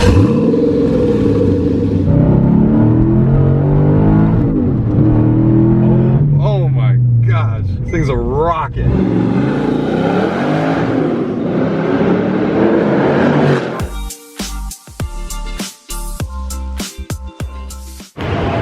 Oh my gosh, this thing's a rocket.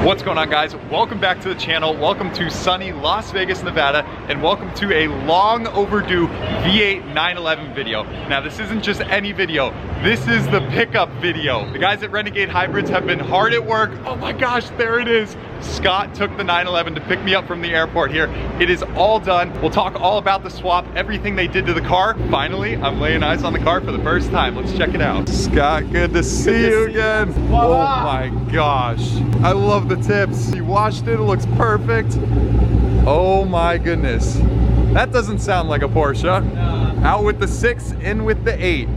What's going on, guys? Welcome back to the channel. Welcome to sunny Las Vegas, Nevada, and welcome to a long overdue V8 911 video. Now, this isn't just any video. This is the pickup video. The guys at Renegade Hybrids have been hard at work. Oh my gosh, there it is. Scott took the 911 to pick me up from the airport here. It is all done. We'll talk all about the swap, everything they did to the car. Finally, I'm laying eyes on the car for the first time. Let's check it out. Scott, good to see you again. Oh my gosh. I love the tips. You washed it, it looks perfect. Oh my goodness. That doesn't sound like a Porsche. No. Out with the 6, in with the 8.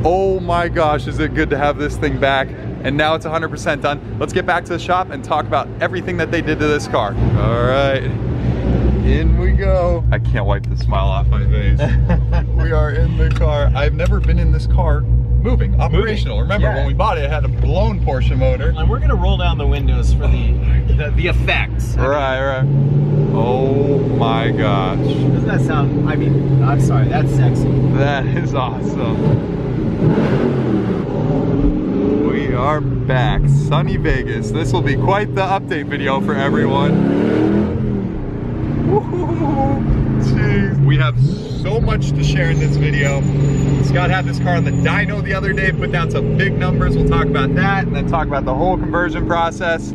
Oh my gosh, is it good to have this thing back. And now it's 100% done. Let's get back to the shop and talk about everything that they did to this car. All right, in we go. I can't wipe the smile off my face. We are in the car. I've never been in this car moving, operational. Remember, when we bought it, it had a blown Porsche motor. And we're gonna roll down the windows for the effects. Right. Oh my gosh. Doesn't that sound, I mean, I'm sorry, that's sexy. That is awesome. We are back, sunny Vegas. This will be quite the update video for everyone. Jeez. We have so much to share in this video. Scott had this car on the dyno the other day, put down some big numbers. We'll talk about that and then talk about the whole conversion process.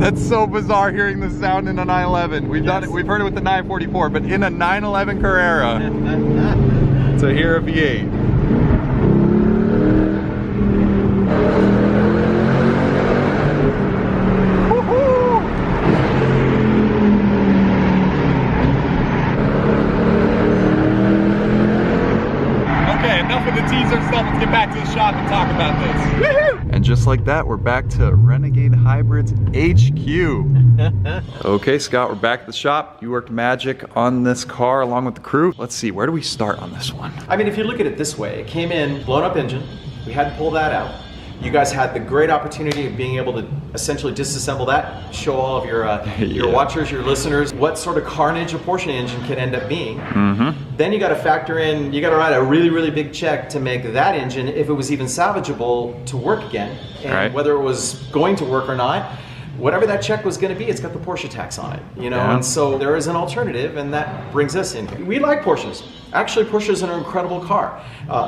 That's so bizarre hearing the sound in a 911. We've done it, we've heard it with the 944, but in a 911 Carrera to hear a V8. Enough of the teaser stuff, let's get back to the shop and talk about this. And just like that, we're back to Renegade Hybrids HQ. Okay, Scott, we're back at the shop. You worked magic on this car along with the crew. Let's see, where do we start on this one? I mean, if you look at it this way, it came in, blown up engine. We had to pull that out. You guys had the great opportunity of being able to essentially disassemble that, show all of your watchers, your listeners, what sort of carnage a Porsche engine can end up being. Then you got to factor in, you got to write a really, really big check to make that engine, if it was even salvageable, to work again. And whether it was going to work or not, whatever that check was going to be, it's got the Porsche tax on it, you know. And so there is an alternative, and that brings us in here. We like Porsches. Actually, Porsches are an incredible car.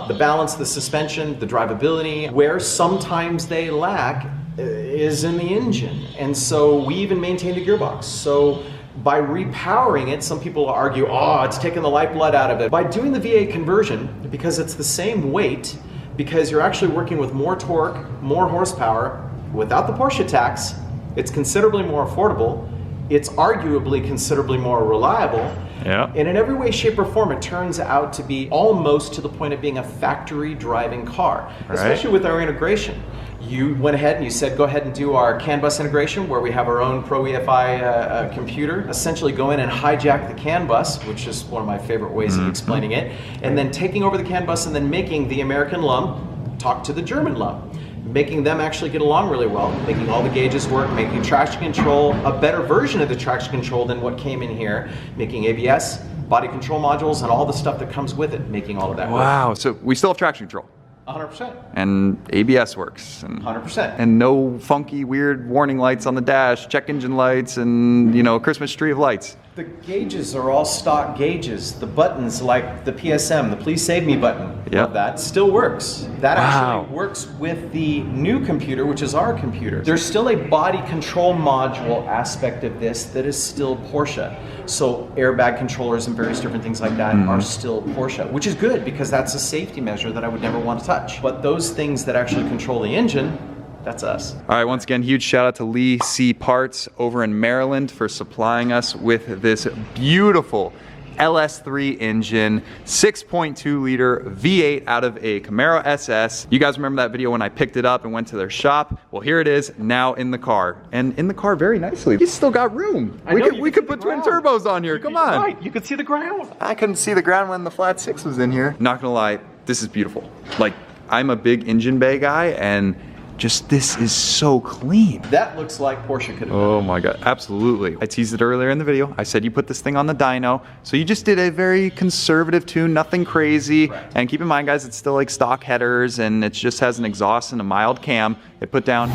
The balance, the suspension, the drivability. Where sometimes they lack is in the engine, and so we even maintain the gearbox. So by repowering it, some people argue, oh, it's taking the lifeblood out of it. By doing the V8 conversion, because it's the same weight, because you're actually working with more torque, more horsepower, without the Porsche tax, it's considerably more affordable. It's arguably considerably more reliable. And in every way, shape, or form, it turns out to be almost to the point of being a factory driving car, especially with our integration. You went ahead and you said, go ahead and do our CAN bus integration, where we have our own Pro EFI computer. Essentially go in and hijack the CAN bus, which is one of my favorite ways of explaining it, and then taking over the CAN bus and then making the American LUM talk to the German LUM. Making them actually get along really well, making all the gauges work, making traction control a better version of the traction control than what came in here, making ABS, body control modules, and all the stuff that comes with it, making all of that work. Wow, so we still have traction control. 100%. And ABS works. And 100%. And no funky, weird warning lights on the dash, check engine lights, and, you know, Christmas tree of lights. The gauges are all stock gauges. The buttons, like the PSM, the Please Save Me button, of that still works. That actually works with the new computer, which is our computer. There's still a body control module aspect of this that is still Porsche. So airbag controllers and various different things like that are still Porsche, which is good because that's a safety measure that I would never want to touch. But those things that actually control the engine, that's us. All right, once again, huge shout out to Lee C Parts over in Maryland for supplying us with this beautiful LS3 engine, 6.2 liter V8 out of a Camaro SS. You guys remember that video when I picked it up and went to their shop? Well, here it is now in the car, and in the car very nicely. He's still got room. We could put twin turbos on here. Come on. Right, you could see the ground. I couldn't see the ground when the flat 6 was in here. Not gonna lie, this is beautiful. Like, I'm a big engine bay guy, and just this is so clean. That looks like Porsche could have done. Oh my God, absolutely. I teased it earlier in the video. I said you put this thing on the dyno. So you just did a very conservative tune, nothing crazy. Right. And keep in mind, guys, it's still like stock headers, and it just has an exhaust and a mild cam. It put down.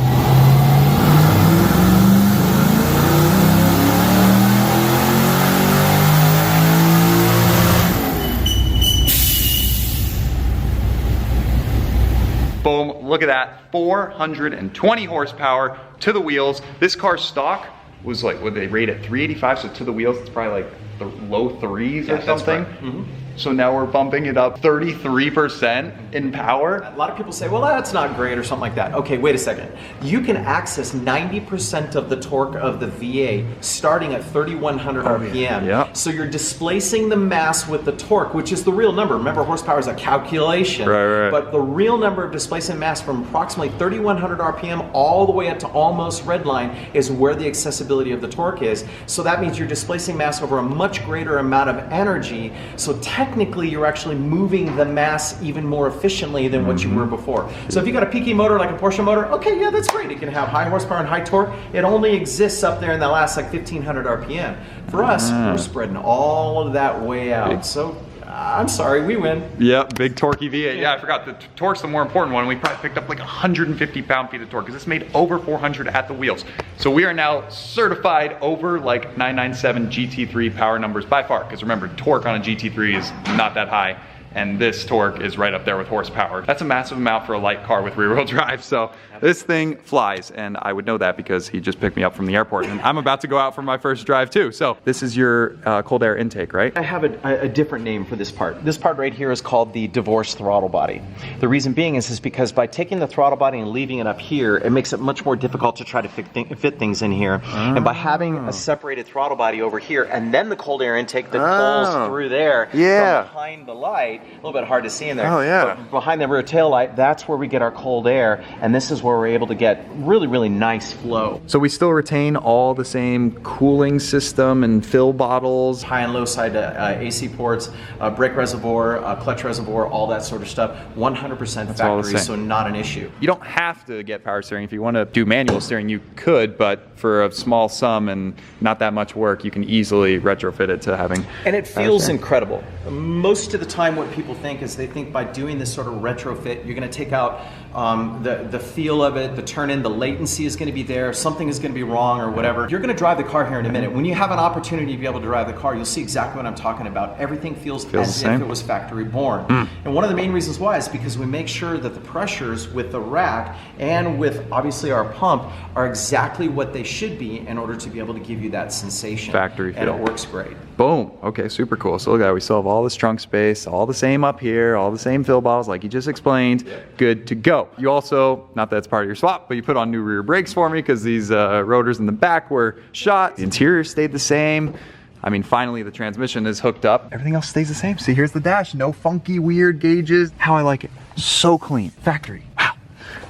Boom, look at that, 420 horsepower to the wheels. This car's stock was like, what they rate at 385, so to the wheels, it's probably like the low threes or something. That's right. So now we're bumping it up 33% in power. A lot of people say, well, that's not great or something like that. Okay, wait a second. You can access 90% of the torque of the V8 starting at 3,100 RPM. Yeah. So you're displacing the mass with the torque, which is the real number. Remember, horsepower is a calculation. Right. But the real number of displacing mass from approximately 3,100 RPM all the way up to almost redline is where the accessibility of the torque is. So that means you're displacing mass over a much greater amount of energy. So technically, you're actually moving the mass even more efficiently than what you were before. So if you got a peaky motor like a Porsche motor, okay, yeah, that's great. It can have high horsepower and high torque. It only exists up there in the last like 1,500 RPM. For us, we're spreading all of that way out. So I'm sorry, we win. Yep, big torquey V8. Yeah, I forgot, the torque's the more important one. We probably picked up like 150 pound-feet of torque because this made over 400 at the wheels. So we are now certified over like 997 GT3 power numbers by far, because remember, torque on a GT3 is not that high, and this torque is right up there with horsepower. That's a massive amount for a light car with rear-wheel drive, so this thing flies, and I would know that because he just picked me up from the airport, and I'm about to go out for my first drive too. So this is your cold air intake, right? I have a different name for this part. This part right here is called the divorced throttle body. The reason being is because by taking the throttle body and leaving it up here, it makes it much more difficult to try to fit things in here. And by having a separated throttle body over here, and then the cold air intake that pulls through there from behind the light, a little bit hard to see in there. Oh yeah. But behind the rear tail light, that's where we get our cold air, and this is where we're able to get really, really nice flow. So we still retain all the same cooling system and fill bottles. High and low side AC ports, brake reservoir, clutch reservoir, all that sort of stuff. 100% factory, so not an issue. You don't have to get power steering. If you want to do manual steering, you could, but for a small sum and not that much work, you can easily retrofit it to having. And it feels incredible. Most of the time what people think is they think by doing this sort of retrofit, you're going to take out the feel of it, the turn-in, the latency is going to be there, something is going to be wrong or whatever. You're going to drive the car here in a minute. When you have an opportunity to be able to drive the car, you'll see exactly what I'm talking about. Everything feels as if it was factory born. And one of the main reasons why is because we make sure that the pressures with the rack and with obviously our pump are exactly what they should be in order to be able to give you that sensation. Factory feel. And it works great. Boom. Okay, super cool. So look at that. We still have all this trunk space, all the same up here, all the same fill bottles like you just explained. Good to go. You also, not that it's part of your swap, but you put on new rear brakes for me because these rotors in the back were shot. The interior stayed the same. I mean, finally the transmission is hooked up. Everything else stays the same. See, here's the dash. No funky, weird gauges. How I like it. So clean. Factory. Wow.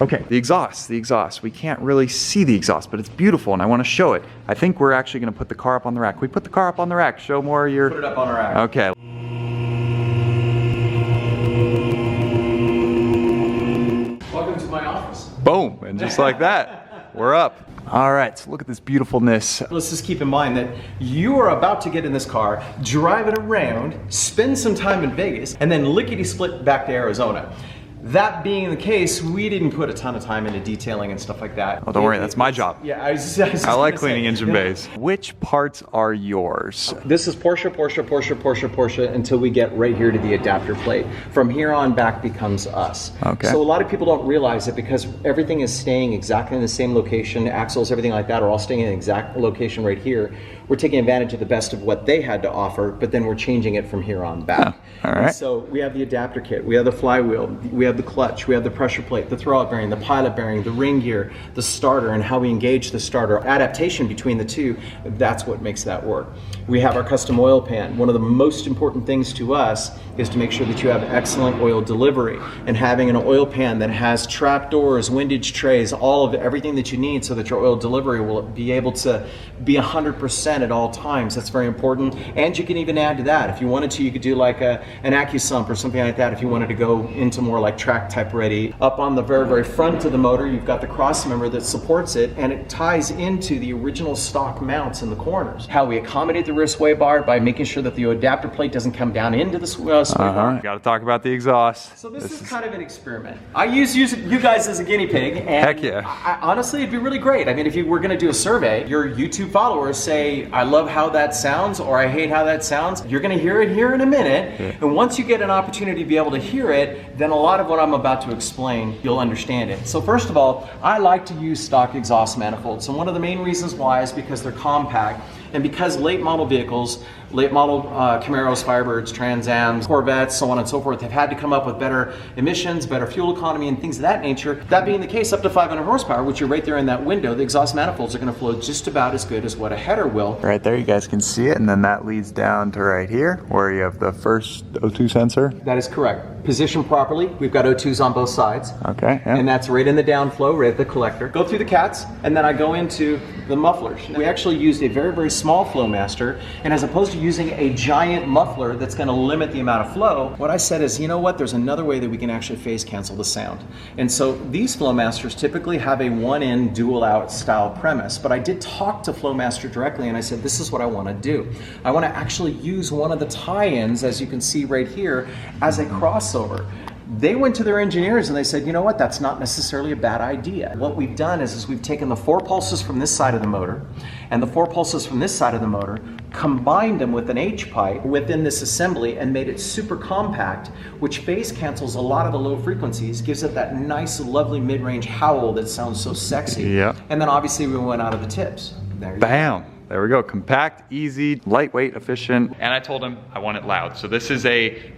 Okay, the exhaust. We can't really see the exhaust, but it's beautiful and I want to show it. I think we're actually going to put the car up on the rack. Can we put the car up on the rack? Show more of your... Put it up on the rack. Okay. Welcome to my office. Boom, and just like that, we're up. All right, so look at this beautifulness. Let's just keep in mind that you are about to get in this car, drive it around, spend some time in Vegas, and then lickety-split back to Arizona. That being the case, we didn't put a ton of time into detailing and stuff like that. Oh, don't worry, that's my job. Yeah, I was just I like cleaning engine bays. Which parts are yours? This is Porsche until we get right here to the adapter plate. From here on back becomes us. Okay. So a lot of people don't realize it because everything is staying exactly in the same location. Axles, everything like that are all staying in the exact location right here. We're taking advantage of the best of what they had to offer, but then we're changing it from here on back. All right. And so we have the adapter kit, we have the flywheel, we have the clutch, we have the pressure plate, the throwout bearing, the pilot bearing, the ring gear, the starter, and how we engage the starter. Adaptation between the two, that's what makes that work. We have our custom oil pan. One of the most important things to us is to make sure that you have excellent oil delivery, and having an oil pan that has trap doors, windage trays, all of everything that you need so that your oil delivery will be able to be 100% 100% at all times. That's very important. And you can even add to that. If you wanted to, you could do like an AccuSump or something like that if you wanted to go into more like track type ready. Up on the very, very front of the motor, you've got the cross member that supports it, and it ties into the original stock mounts in the corners. How we accommodate the rear sway bar by making sure that the adapter plate doesn't come down into the sway bar. Got to talk about the exhaust. So this is kind of an experiment. I use you guys as a guinea pig, and heck yeah. Honestly, it'd be really great. I mean, if you were going to do a survey, your YouTube followers say, I love how that sounds, or I hate how that sounds. You're going to hear it here in a minute, and once you get an opportunity to be able to hear it, then a lot of what I'm about to explain, you'll understand it. So first of all, I like to use stock exhaust manifolds, and one of the main reasons why is because they're compact, and because late model vehicles, late model Camaros, Firebirds, Trans Ams, Corvettes, so on and so forth, have had to come up with better emissions, better fuel economy, and things of that nature. That being the case, up to 500 horsepower, which you're right there in that window, the exhaust manifolds are going to flow just about as good as what a header will. Right there, you guys can see it, and then that leads down to right here, where you have the first O2 sensor. That is correct. Positioned properly, we've got O2s on both sides. Okay. Yeah. And that's right in the downflow, right at the collector. Go through the cats, and then I go into the mufflers. We actually used a very, very small Flowmaster, and as opposed to using a giant muffler that's going to limit the amount of flow, what I said is, you know what, there's another way that we can actually phase cancel the sound. And so these Flowmasters typically have a one-in, dual-out style premise, but I did talk to Flowmaster directly, and I said, this is what I want to do. I want to actually use one of the tie-ins, as you can see right here, as a crossover. They went to their engineers and they said, you know what, that's not necessarily a bad idea. What we've done is we've taken the 4 pulses from this side of the motor and the 4 pulses from this side of the motor, combined them with an H-pipe within this assembly and made it super compact, which phase cancels a lot of the low frequencies, gives it that nice, lovely mid-range howl that sounds so sexy. Yeah. And then obviously we went out of the tips. There you Bam. Go. There we go. Compact, easy, lightweight, efficient. And I told him I want it loud. So this is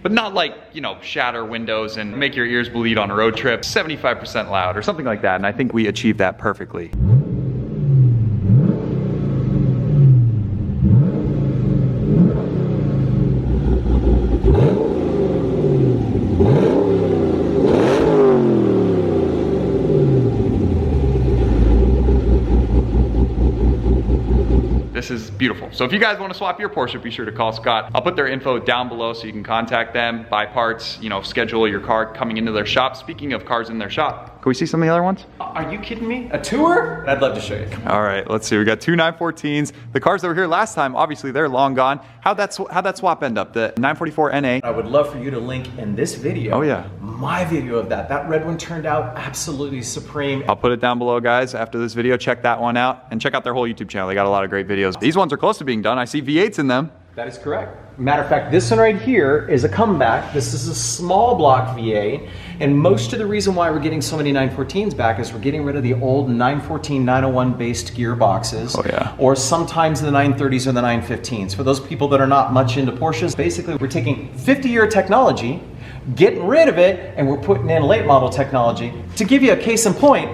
but not like, you know, shatter windows and make your ears bleed on a road trip. 75% loud or something like that. And I think we achieved that perfectly. This is beautiful. So if you guys want to swap your Porsche, be sure to call Scott. I'll put their info down below so you can contact them, buy parts, you know, schedule your car coming into their shop. Speaking of cars in their shop, can we see some of the other ones? Are you kidding me? A tour? I'd love to show you. All right, let's see. We got 2 914s. The cars that were here last time, obviously they're long gone. How'd that swap end up? The 944 NA. I would love for you to link in this video. Oh yeah. My video of that. That red one turned out absolutely supreme. I'll put it down below, guys. After this video, check that one out and check out their whole YouTube channel. They got a lot of great videos. These ones are close to being done. I see V8s in them. That is correct. Matter of fact, this one right here is a comeback. This is a small block V8, and most of the reason why we're getting so many 914s back is we're getting rid of the old 914, 901 based gearboxes. Oh yeah. Or sometimes the 930s or the 915s. For those people that are not much into Porsches, basically we're taking 50-year technology, getting rid of it, and we're putting in late model technology. To give you a case in point,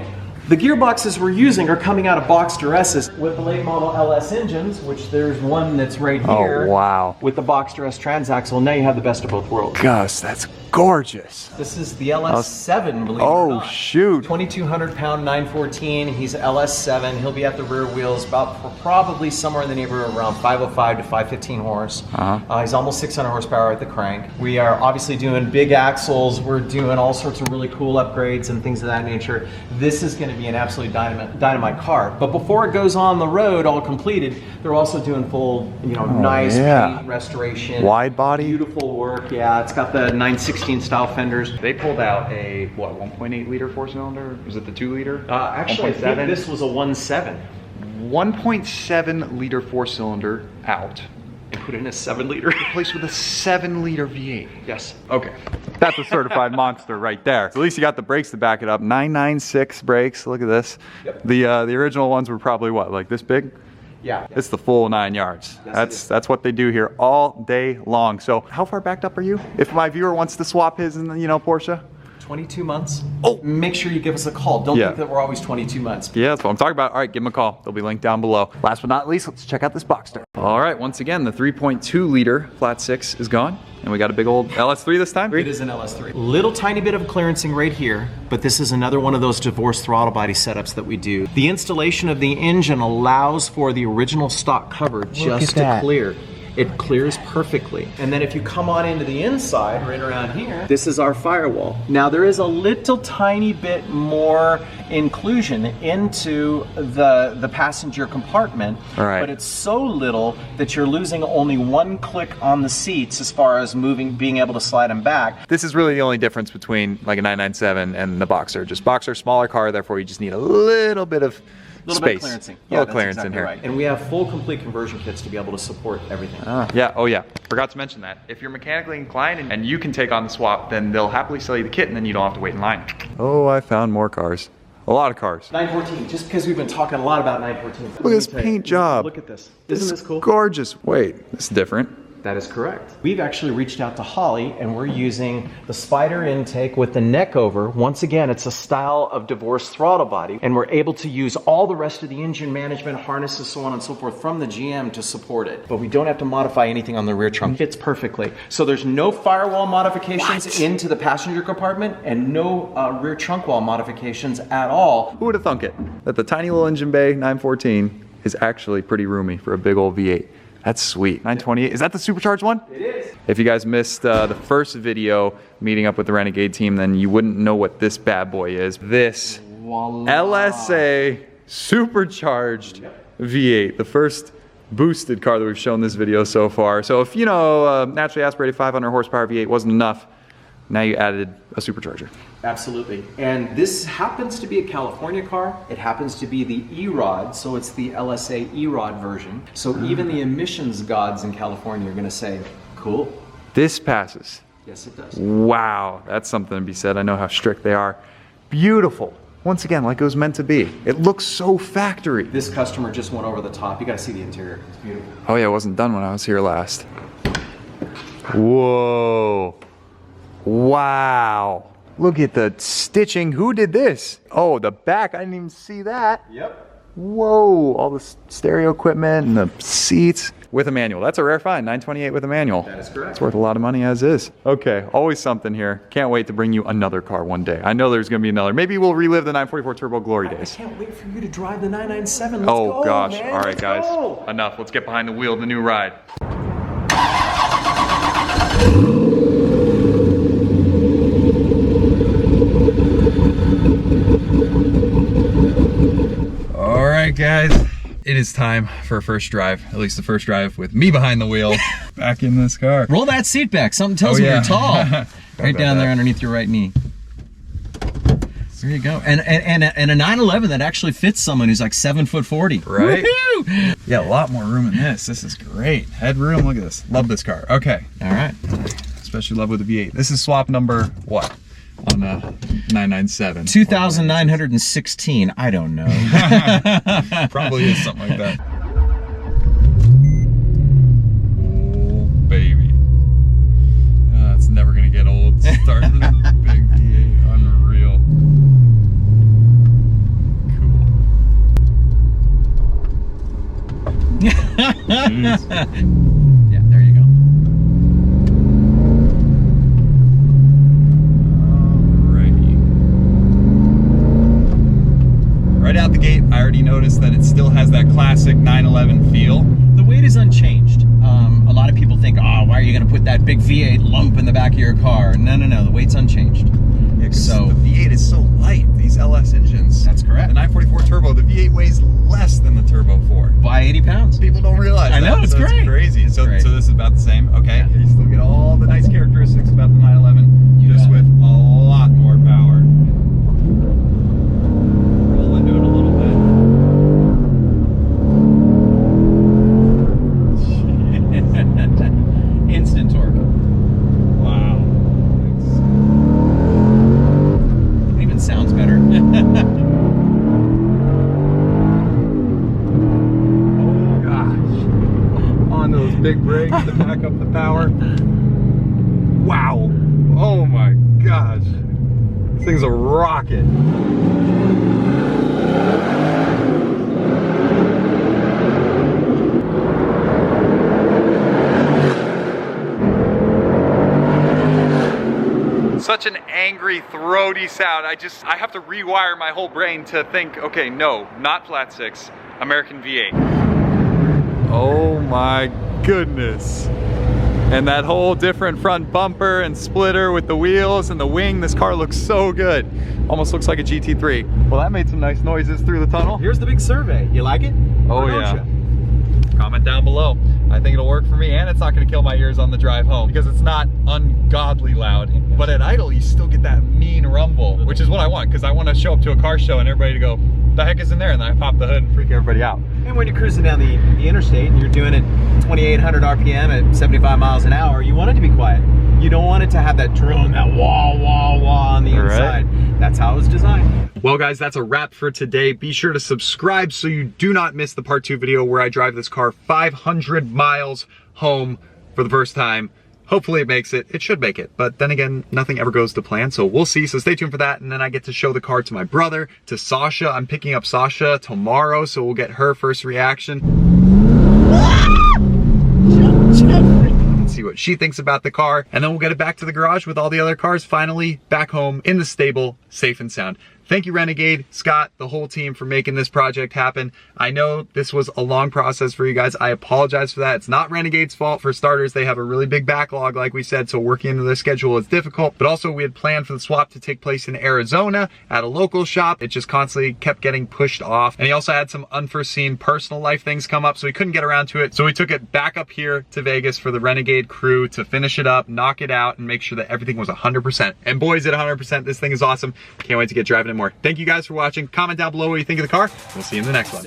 the gearboxes we're using are coming out of Boxster S's with the late model LS engines, which there's one that's right here. Oh, wow. With the Boxster S transaxle. Now you have the best of both worlds. Gus, that's gorgeous. This is the LS7, believe it or not. Oh, shoot. 2,200 pound 914. He's LS7. He'll be at the rear wheels probably somewhere in the neighborhood around 505 to 515 horse. He's almost 600 horsepower at the crank. We are obviously doing big axles. We're doing all sorts of really cool upgrades and things of that nature. This is going to be an absolute dynamite car. But before it goes on the road all completed, they're also doing full, you know, nice paint restoration. Wide body. Beautiful work. Yeah, it's got the 916 style fenders. They pulled out a, what, 1.8 liter 4-cylinder? Was it the 2 liter? Actually, I think this was a 1.7. 1.7 liter 4-cylinder out. And put in a 7 liter. Replaced with a 7 liter V8. Yes. Okay. That's a certified monster right there. So at least you got the brakes to back it up. 996 brakes. Look at this. Yep. The original ones were probably what, like this big? Yeah. It's the full 9 yards. That's what they do here all day long. So how far backed up are you? If my viewer wants to swap his in the, you know, Porsche? 22 months. Oh. Make sure you give us a call. Don't think that we're always 22 months. Yeah, that's what I'm talking about. All right, give them a call. They'll be linked down below. Last but not least, let's check out this Boxster. All right, once again, the 3.2 liter flat six is gone. And we got a big old LS3 this time. It is an LS3. Little tiny bit of clearancing right here, but this is another one of those divorced throttle body setups that we do. The installation of the engine allows for the original stock cover just to clear. It clears perfectly. And then if you come on into the inside, right around here, this is our firewall. Now there is a little tiny bit more inclusion into the passenger compartment, but it's so little that you're losing only one click on the seats as far as being able to slide them back. This is really the only difference between like a 997 and the Boxster. Just Boxster, smaller car, therefore you just need a little bit of space. Bit of clearancing. Yeah, little clearance in here. Right. And we have full complete conversion kits to be able to support everything. Yeah, oh yeah. Forgot to mention that. If you're mechanically inclined and you can take on the swap, then they'll happily sell you the kit and then you don't have to wait in line. Oh, I found more cars. A lot of cars. 914, just because we've been talking a lot about 914. Look at this paint job. Look at this. Isn't this cool? Gorgeous. Wait, this is different. That is correct. We've actually reached out to Holly and we're using the Spider intake with the neck over. Once again, it's a style of divorced throttle body, and we're able to use all the rest of the engine management, harnesses, so on and so forth from the GM to support it. But we don't have to modify anything on the rear trunk. It fits perfectly. So there's no firewall modifications into the passenger compartment and no rear trunk wall modifications at all. Who would have thunk it? That the tiny little engine bay 914 is actually pretty roomy for a big old V8. That's sweet. 928, is that the supercharged one? It is. If you guys missed the first video meeting up with the Renegade team, then you wouldn't know what this bad boy is. This LSA supercharged V8, the first boosted car that we've shown this video so far. So if you know naturally aspirated 500 horsepower V8 wasn't enough, now you added a supercharger. Absolutely. And this happens to be a California car. It happens to be the E-Rod, so it's the LSA E-Rod version. So even the emissions gods in California are going to say, cool. This passes. Yes, it does. Wow, that's something to be said. I know how strict they are. Beautiful. Once again, like it was meant to be. It looks so factory. This customer just went over the top. You got to see the interior. It's beautiful. Oh yeah, it wasn't done when I was here last. Whoa. Wow. Look at the stitching. Who did this? Oh, the back. I didn't even see that. Yep. Whoa. All the stereo equipment and the seats. With a manual. That's a rare find. 928 with a manual. That is correct. It's worth a lot of money as is. Okay. Always something here. Can't wait to bring you another car one day. I know there's going to be another. Maybe we'll relive the 944 Turbo glory days. I can't wait for you to drive the 997. Let's go, gosh. Man. All right, Let's guys. go. Enough. Let's get behind the wheel of the new ride. All right, guys, it is time for a first drive, at least the first drive with me behind the wheel, back in this car. Roll that seat back. Something tells me you're tall. Right down there underneath your right knee. There you go. And a 911 that actually fits someone who's like 7'40". Right? Yeah, a lot more room in this. This is great. Headroom, look at this. Love this car. Okay. All right. Especially love with the V8. This is swap number what? On a 997. 2,916. I don't know. Probably is something like that. Oh, baby. It's never gonna get old. Starting a big V8. Unreal. Cool. Yeah, there you go. Right out the gate, I already noticed that it still has that classic 911 feel. The weight is unchanged. A lot of people think, oh, why are you going to put that big V8 lump in the back of your car? No, no, no, the weight's unchanged. Yeah, so the V8 is so light, these LS engines. That's correct. The 944 Turbo, the V8 weighs less than the Turbo 4. By 80 pounds. People don't realize that. I know, it's so great. It's crazy. It's so great. this is about the same. Okay, Yeah. you still get all the nice characteristics about the 911, just with a lot more power. Roll into it a little bit. Instant torque. Wow. It even sounds better. Oh gosh. On those big brakes to back up the power. Wow. Oh my gosh. thing's a rocket. Such an angry, throaty sound. I have to rewire my whole brain to think, okay, no, not flat six, American V8. Oh my goodness. And that whole different front bumper and splitter with the wheels and the wing, this car looks so good. Almost looks like a GT3. Well, that made some nice noises through the tunnel. Here's the big survey. You like it? Oh yeah. Comment down below. I think it'll work for me, and it's not gonna kill my ears on the drive home because it's not ungodly loud. But at idle, you still get that mean rumble, which is what I want, because I want to show up to a car show and everybody to go, the heck is in there? And then I pop the hood and freak everybody out. And when you're cruising down the interstate and you're doing it 2,800 RPM at 75 miles an hour, you want it to be quiet. You don't want it to have that drone, that wah, wah, wah on the inside. Right. That's how it was designed. Well guys, that's a wrap for today. Be sure to subscribe so you do not miss the part 2 video where I drive this car 500 miles home for the first time. Hopefully it makes it. It should make it. But then again, nothing ever goes to plan, so we'll see. So stay tuned for that. And then I get to show the car to my brother, to Sasha. I'm picking up Sasha tomorrow, so we'll get her first reaction. And see what she thinks about the car. And then we'll get it back to the garage with all the other cars finally back home in the stable, safe and sound. Thank you, Renegade, Scott, the whole team for making this project happen. I know this was a long process for you guys. I apologize for that. It's not Renegade's fault. For starters, they have a really big backlog, like we said, so working into their schedule is difficult. But also, we had planned for the swap to take place in Arizona at a local shop. It just constantly kept getting pushed off. And he also had some unforeseen personal life things come up, so he couldn't get around to it. So we took it back up here to Vegas for the Renegade crew to finish it up, knock it out, and make sure that everything was 100%. And boys, at 100%, this thing is awesome. Can't wait to get driving it more. Thank you guys for watching. Comment down below what you think of the car. We'll see you in the next one.